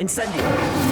Incendio!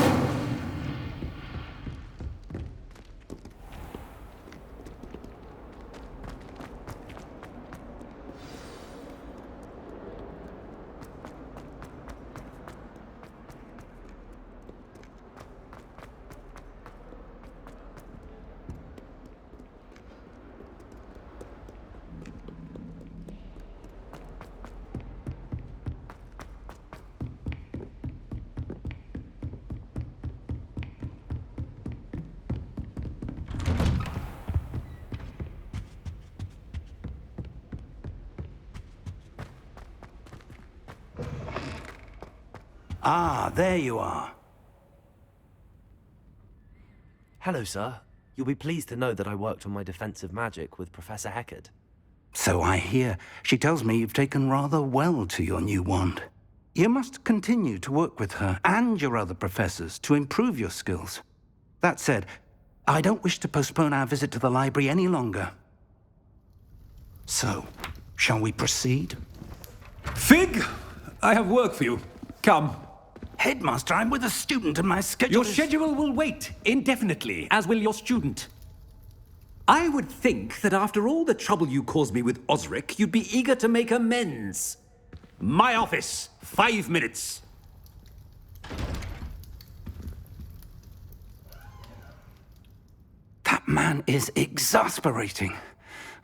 Ah, there you are. Hello, sir. You'll be pleased to know that I worked on my defensive magic with Professor Heckard. So I hear. She tells me you've taken rather well to your new wand. You must continue to work with her and your other professors to improve your skills. That said, I don't wish to postpone our visit to the library any longer. So, shall we proceed? Fig! I have work for you. Come. Headmaster, I'm with a student and my schedule Your schedule will wait indefinitely, as will your student. I would think that after all the trouble you caused me with Osric, you'd be eager to make amends. My office, 5 minutes. That man is exasperating.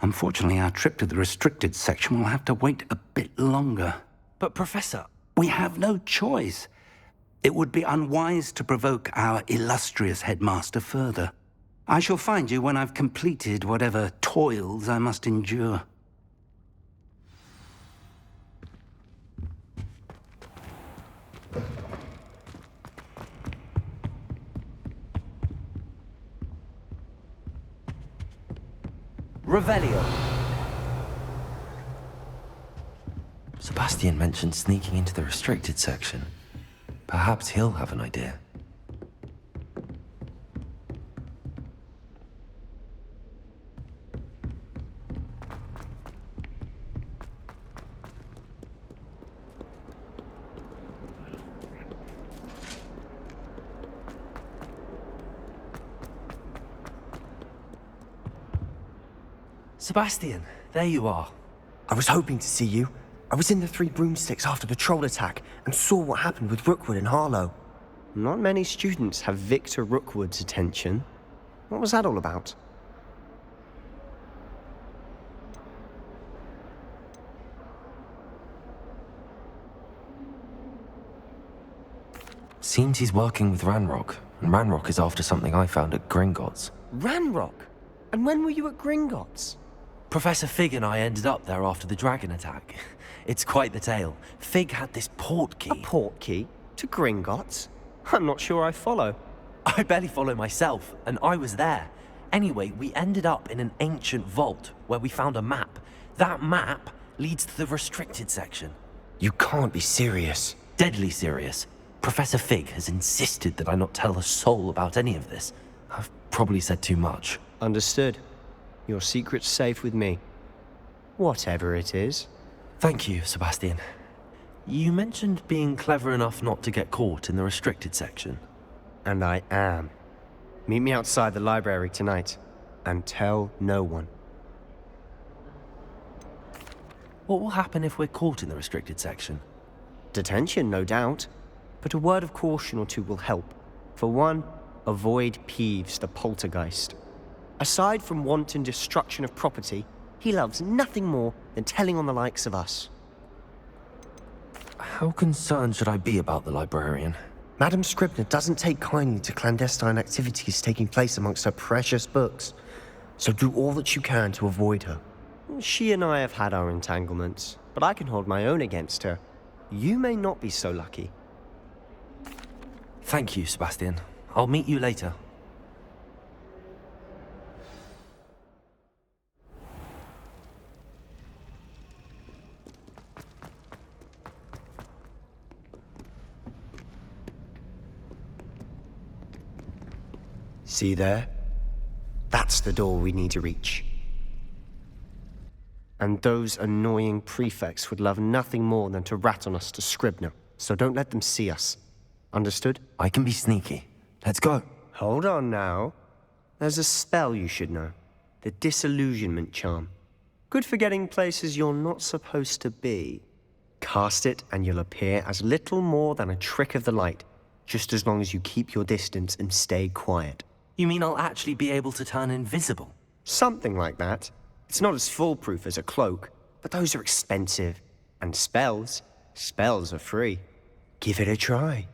Unfortunately, our trip to the restricted section will have to wait a bit longer. But, Professor... We have no choice. It would be unwise to provoke our illustrious headmaster further. I shall find you when I've completed whatever toils I must endure. Revelio. Sebastian mentioned sneaking into the restricted section. Perhaps he'll have an idea. Sebastian, there you are. I was hoping to see you. I was in the Three Broomsticks after the troll attack and saw what happened with Rookwood and Harlow. Not many students have Victor Rookwood's attention. What was that all about? Seems he's working with Ranrock, and Ranrock is after something I found at Gringotts. Ranrock? And when were you at Gringotts? Professor Fig and I ended up there after the dragon attack. It's quite the tale. Fig had this port key. A port key? To Gringotts? I'm not sure I follow. I barely follow myself, and I was there. Anyway, we ended up in an ancient vault where we found a map. That map leads to the restricted section. You can't be serious. Deadly serious. Professor Fig has insisted that I not tell a soul about any of this. I've probably said too much. Understood. Your secret's safe with me. Whatever it is. Thank you, Sebastian. You mentioned being clever enough not to get caught in the restricted section. And I am. Meet me outside the library tonight. And tell no one. What will happen if we're caught in the restricted section? Detention, no doubt. But a word of caution or two will help. For one, avoid Peeves, the poltergeist. Aside from wanton destruction of property, he loves nothing more than telling on the likes of us. How concerned should I be about the librarian? Madame Scribner doesn't take kindly to clandestine activities taking place amongst her precious books, so do all that you can to avoid her. She and I have had our entanglements, but I can hold my own against her. You may not be so lucky. Thank you, Sebastian. I'll meet you later. See there? That's the door we need to reach. And those annoying prefects would love nothing more than to rat on us to Scribner, so don't let them see us. Understood? I can be sneaky. Let's go. Hold on now. There's a spell you should know. The Disillusionment Charm. Good for getting places you're not supposed to be. Cast it and you'll appear as little more than a trick of the light, just as long as you keep your distance and stay quiet. You mean I'll actually be able to turn invisible? Something like that. It's not as foolproof as a cloak, but those are expensive. And spells are free. Give it a try.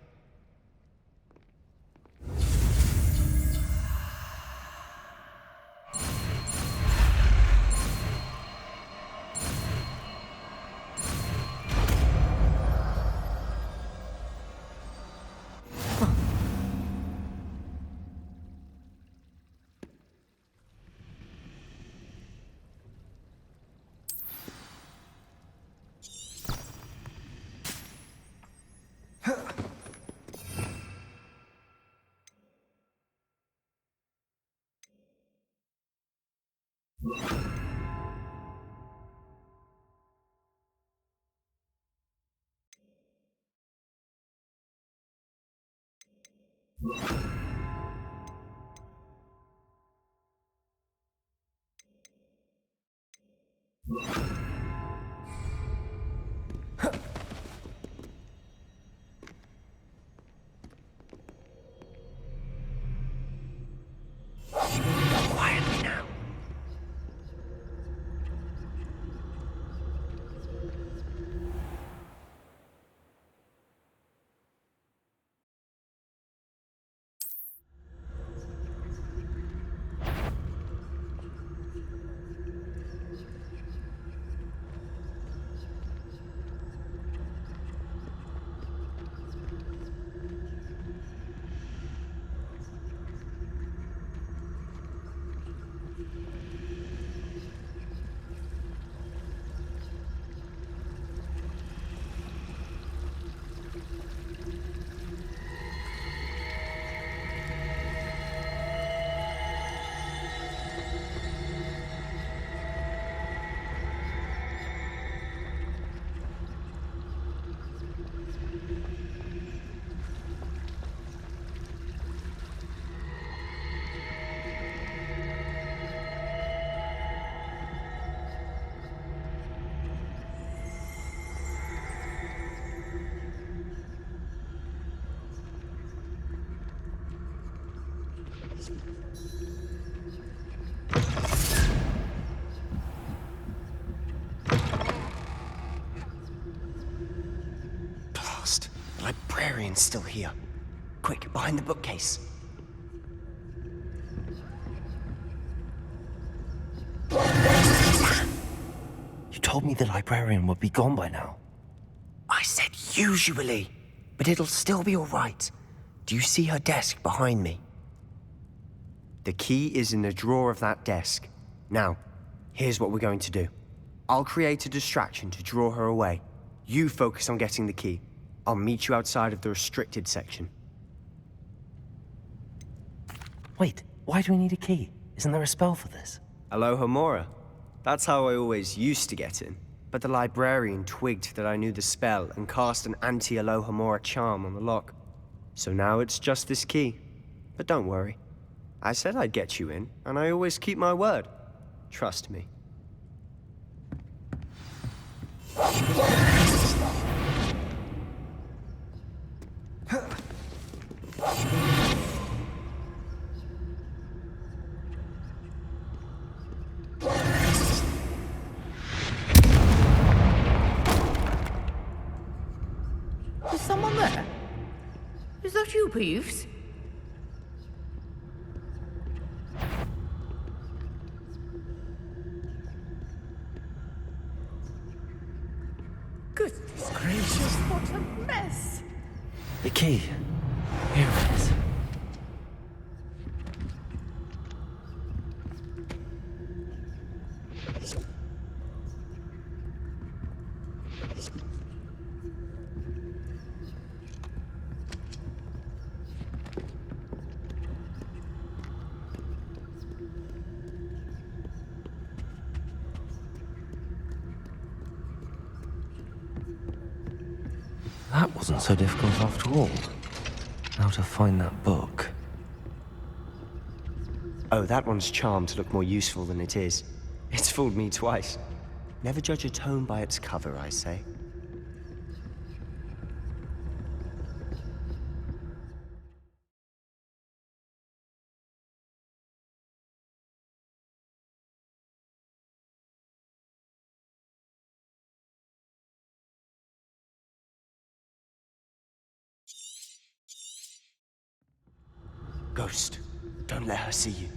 Quietly now. Blast. The librarian's still here. Quick, behind the bookcase. You told me the librarian would be gone by now. I said usually, but it'll still be all right. Do you see her desk behind me? The key is in the drawer of that desk. Now, here's what we're going to do. I'll create a distraction to draw her away. You focus on getting the key. I'll meet you outside of the restricted section. Wait, why do we need a key? Isn't there a spell for this? Alohomora. That's how I always used to get in. But the librarian twigged that I knew the spell and cast an anti-Alohomora charm on the lock. So now it's just this key. But don't worry. I said I'd get you in, and I always keep my word. Trust me. Is someone there? Is that you, Peeves? Goodness gracious, what a mess! The key. Here it is. That wasn't so difficult after all. to find that book. Oh, that one's charmed to look more useful than it is. It's fooled me twice. Never judge a tome by its cover, I say. Ghost, don't let her see you.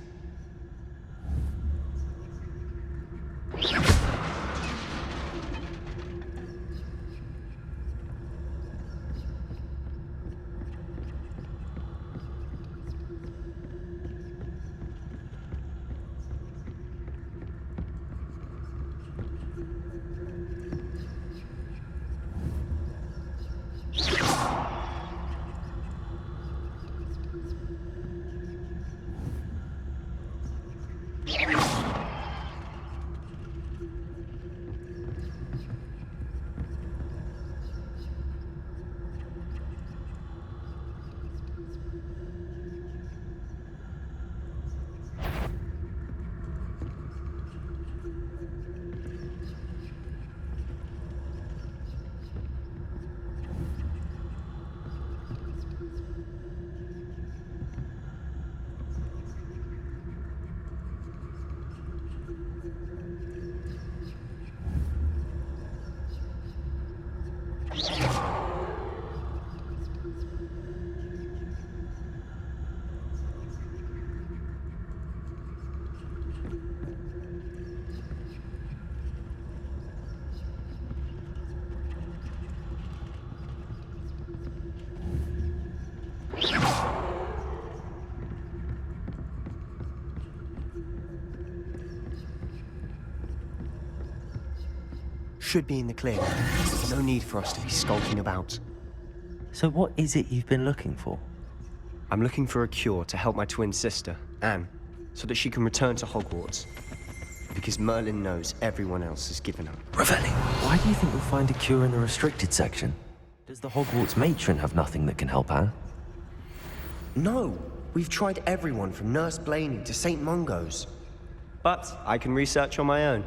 Should be in the clear. No need for us to be skulking about. So what is it you've been looking for? I'm looking for a cure to help my twin sister, Anne, so that she can return to Hogwarts. Because Merlin knows everyone else has given up. Ravelli, why do you think we'll find a cure in the restricted section? Does the Hogwarts matron have nothing that can help Anne? No, we've tried everyone from Nurse Blaney to St. Mungo's. But I can research on my own.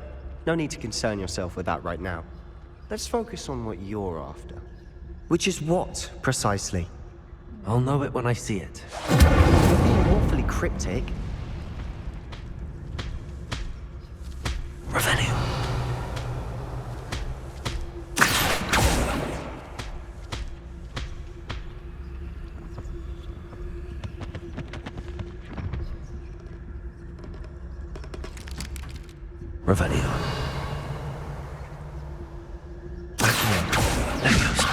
No need to concern yourself with that right now. Let's focus on what you're after. Which is what, precisely? I'll know it when I see it. You're being awfully cryptic. Ravelli. Revelio. Leviosa.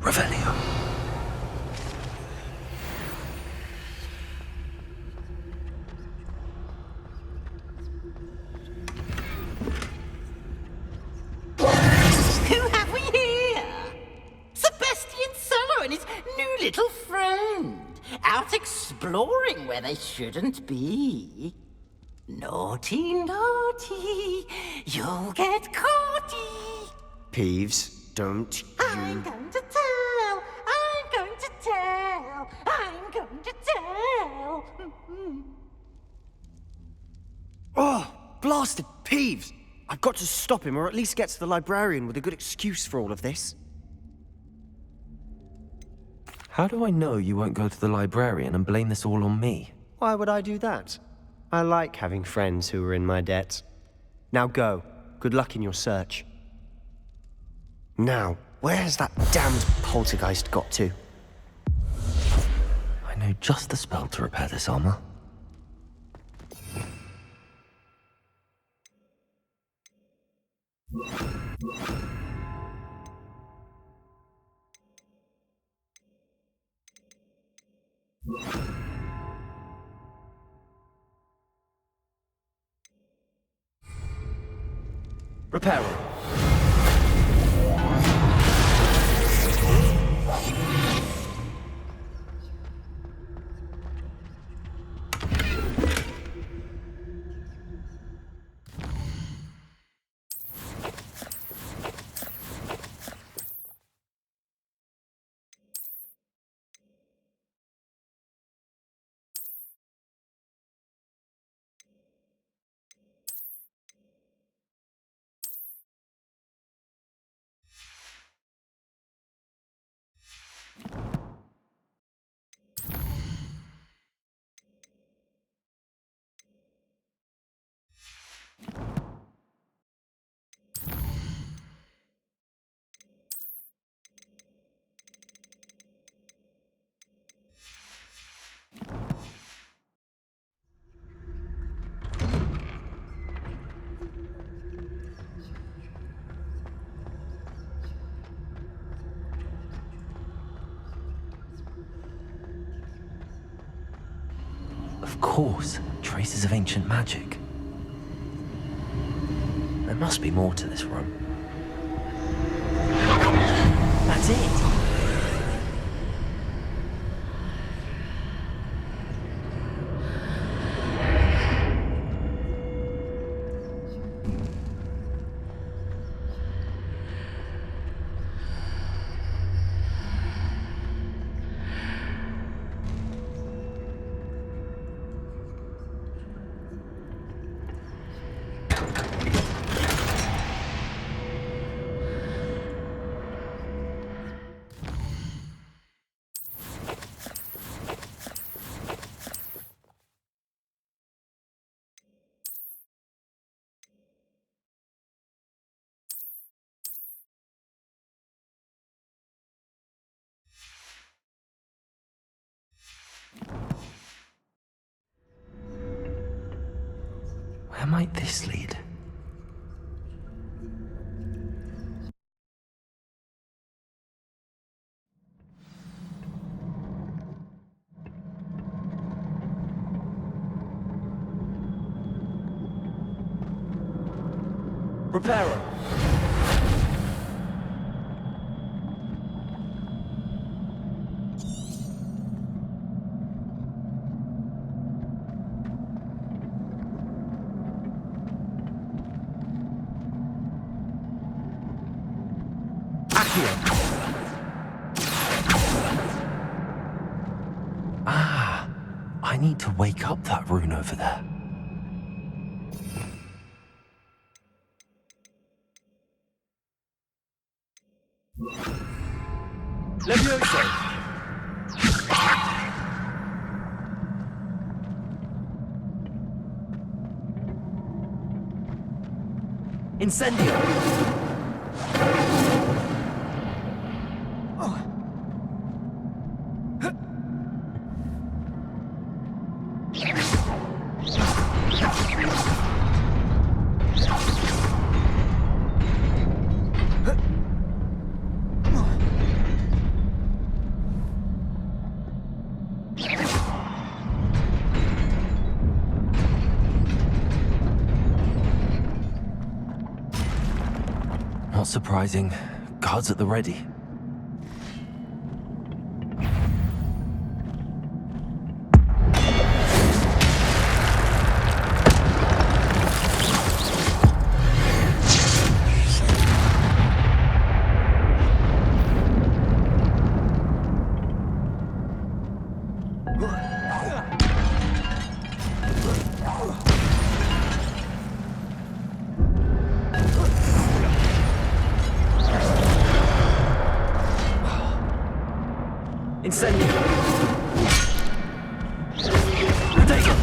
Revelio. Who have we here? Sebastian Sallow and his new little friend. Out exploring where they shouldn't be. Naughty, naughty. You'll get caughty. Peeves, don't I'm you... going to tell. I'm going to tell. I'm going to tell. Oh, blasted Peeves! I've got to stop him, or at least get to the librarian with a good excuse for all of this. How do I know you won't go to the librarian and blame this all on me? Why would I do that? I like having friends who are in my debt. Now go. Good luck in your search. Now, where has that damned poltergeist got to? I know just the spell to repair this armor. Repair. Of course, traces of ancient magic. There must be more to this room. That's it! Where might this lead? Reparo! Ah, I need to wake up that rune over there. Levioso! Incendio! Not surprising. Guards at the ready. Incendio! Take it!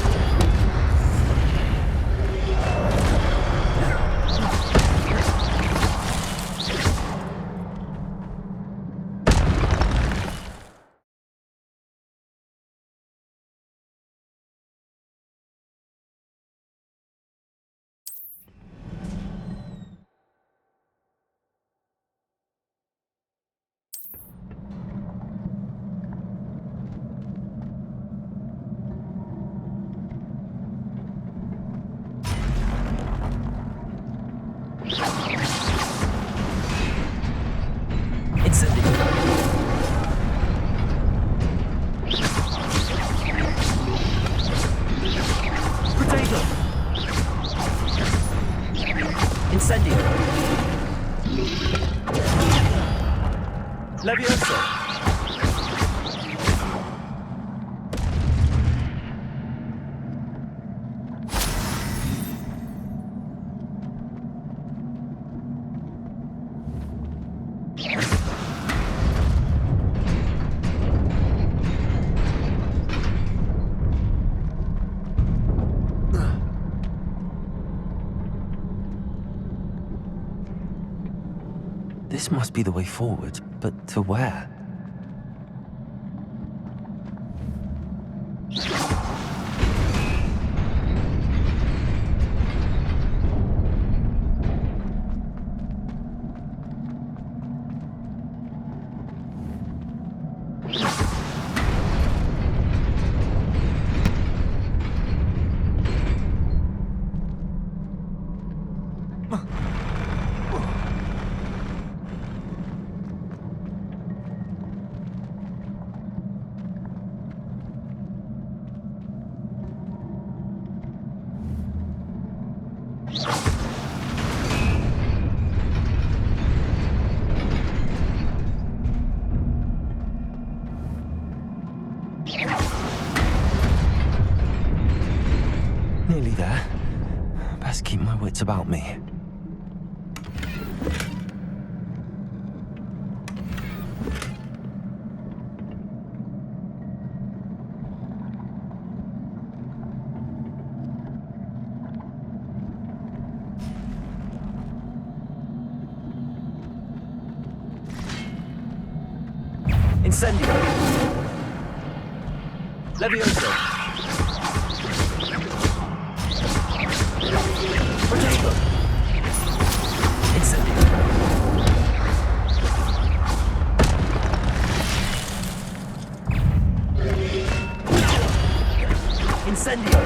Incendio! Levioso! This must be the way forward, but to where? Nearly there. Best keep my wits about me. Incendio! Levioso! Potato! Incendio! Incendio!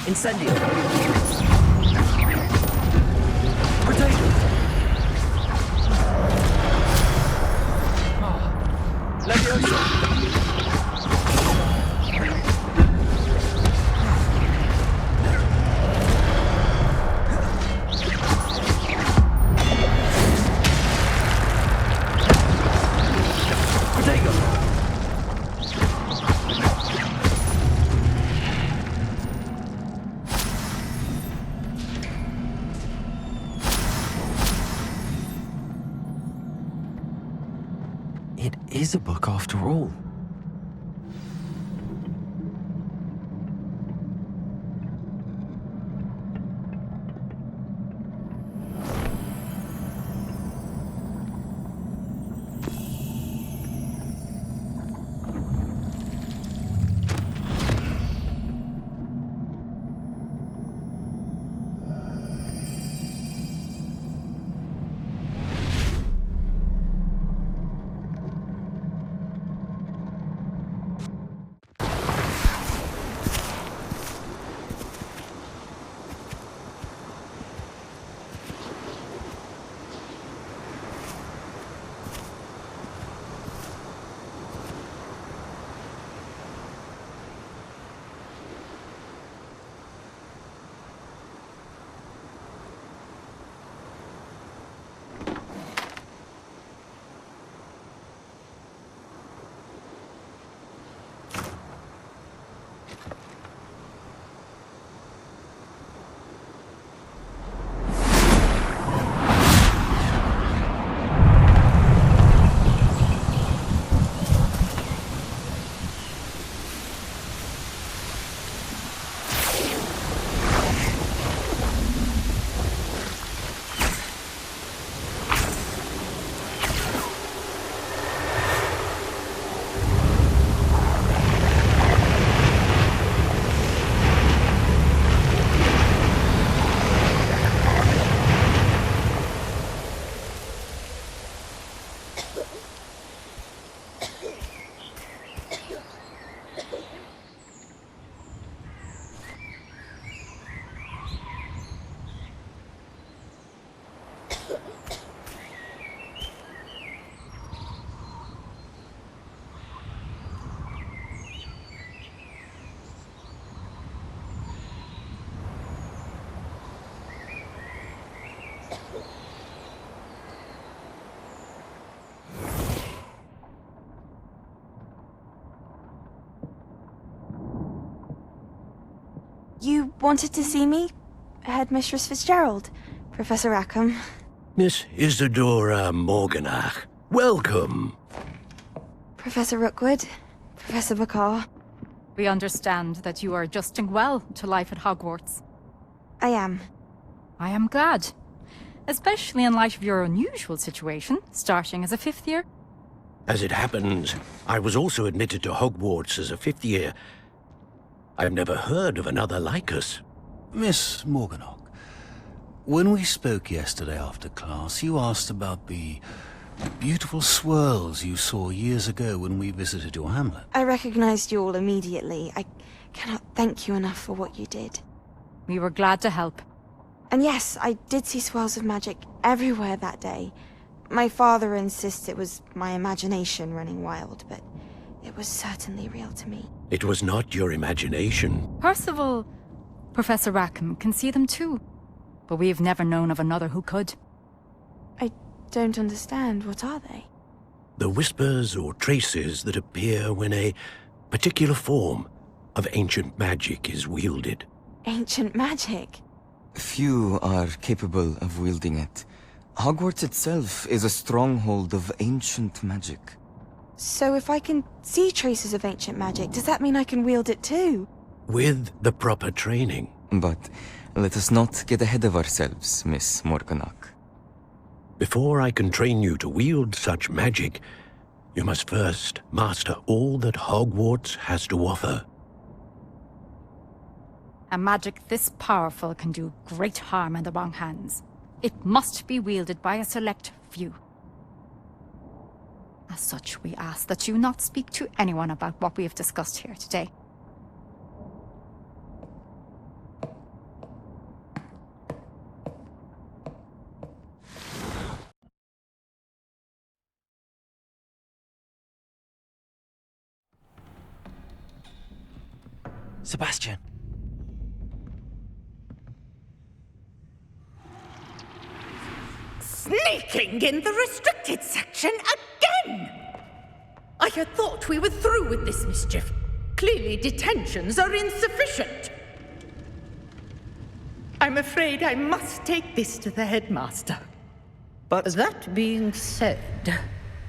Incendio! Potato! Levioso! Potato! It is a book after all. You wanted to see me? Headmistress Fitzgerald? Professor Rackham? Miss Isadora Morganach, welcome. Professor Rookwood? Professor Bakar? We understand that you are adjusting well to life at Hogwarts. I am. I am glad. Especially in light of your unusual situation, starting as a fifth year. As it happens, I was also admitted to Hogwarts as a fifth year. I've never heard of another like us. Miss Morganach, when we spoke yesterday after class, you asked about the beautiful swirls you saw years ago when we visited your hamlet. I recognized you all immediately. I cannot thank you enough for what you did. We were glad to help. And yes, I did see swirls of magic everywhere that day. My father insists it was my imagination running wild, but it was certainly real to me. It was not your imagination. I don't understand. What are they? The whispers or traces that appear when a particular form of ancient magic is wielded. Ancient magic? Few are capable of wielding it. Hogwarts itself is a stronghold of ancient magic. So if I can see traces of ancient magic, does that mean I can wield it too? With the proper training. But let us not get ahead of ourselves, Miss Morganach. Before I can train you to wield such magic, you must first master all that Hogwarts has to offer. A magic this powerful can do great harm in the wrong hands. It must be wielded by a select few. As such, we ask that you not speak to anyone about what we have discussed here today. Sebastian. Sneaking in the restricted section again! I had thought we were through with this mischief. Clearly detentions are insufficient. I'm afraid I must take this to the headmaster. But that being said,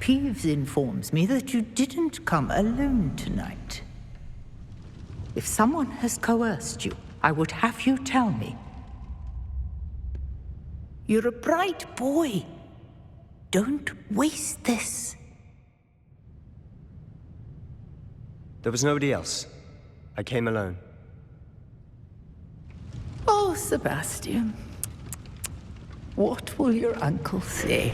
Peeves informs me that you didn't come alone tonight. If someone has coerced you, I would have you tell me. You're a bright boy. Don't waste this. There was nobody else. I came alone. Oh, Sebastian. What will your uncle say?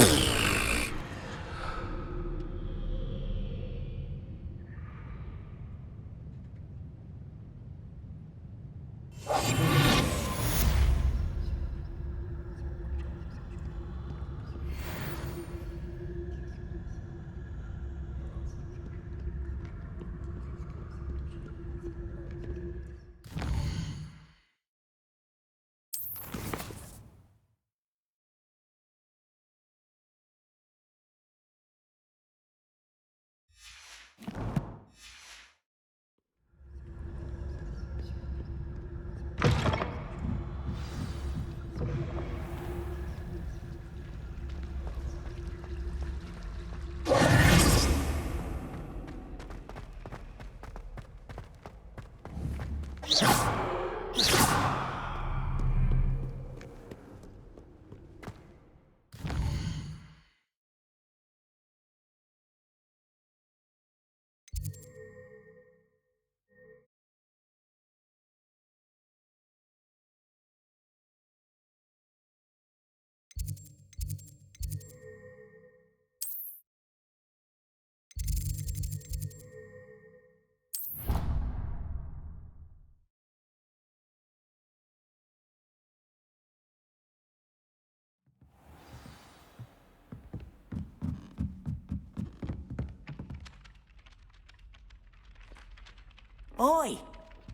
Oi,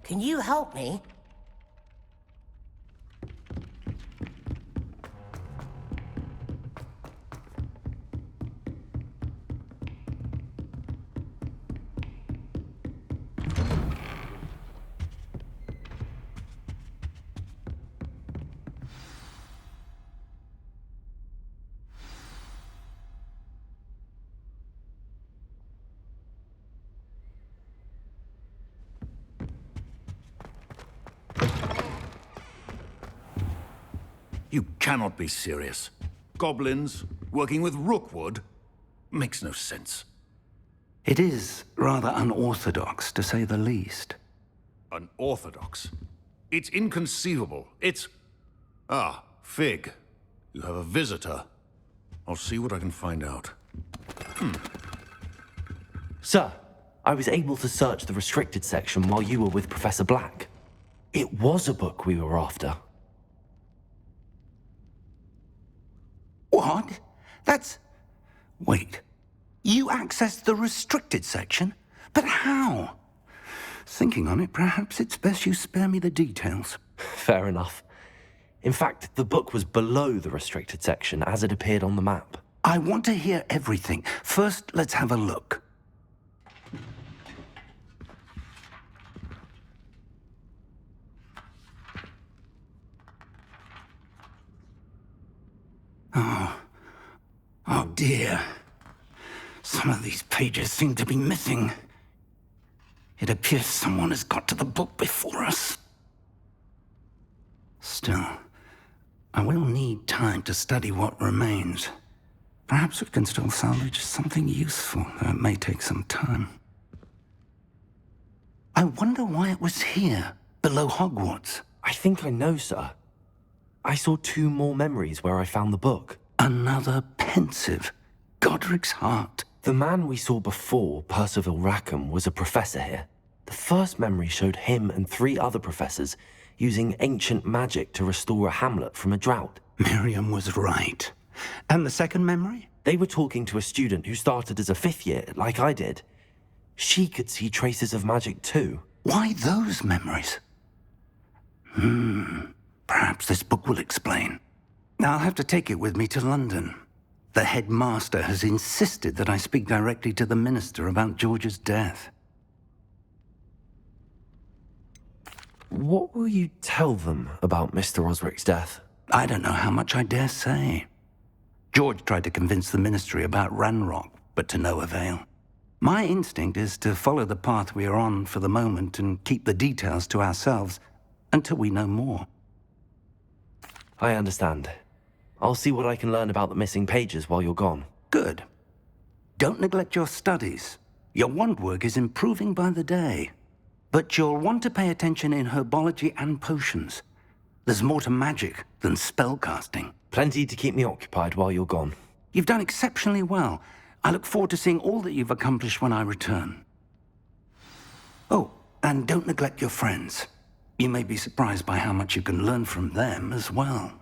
can you help me? You cannot be serious. Goblins working with Rookwood? Makes no sense. It is rather unorthodox, to say the least. Unorthodox? It's inconceivable. It's... Ah, Fig. You have a visitor. I'll see what I can find out. Sir, I was able to search the restricted section while you were with Professor Black. It was a book we were after. What? That's... Wait. You accessed the restricted section? But how? Thinking on it, perhaps it's best you spare me the details. Fair enough. In fact, the book was below the restricted section as it appeared on the map. I want to hear everything. First, let's have a look. Oh dear. Some of these pages seem to be missing. It appears someone has got to the book before us. Still, I will need time to study what remains. Perhaps we can still salvage something useful, though it may take some time. I wonder why it was here, below Hogwarts. I think I know, sir. I saw 2 more memories where I found the book. Another pensive. Godric's heart. The man we saw before, Percival Rackham, was a professor here. The first memory showed him and 3 other professors using ancient magic to restore a hamlet from a drought. Miriam was right. And the second memory? They were talking to a student who started as a 5th year, like I did. She could see traces of magic too. Why those memories? Perhaps this book will explain. I'll have to take it with me to London. The headmaster has insisted that I speak directly to the minister about George's death. What will you tell them about Mr. Osric's death? I don't know how much I dare say. George tried to convince the ministry about Ranrock, but to no avail. My instinct is to follow the path we are on for the moment and keep the details to ourselves until we know more. I understand. I'll see what I can learn about the missing pages while you're gone. Good. Don't neglect your studies. Your wand work is improving by the day. But you'll want to pay attention in herbology and potions. There's more to magic than spellcasting. Plenty to keep me occupied while you're gone. You've done exceptionally well. I look forward to seeing all that you've accomplished when I return. Oh, and don't neglect your friends. You may be surprised by how much you can learn from them as well.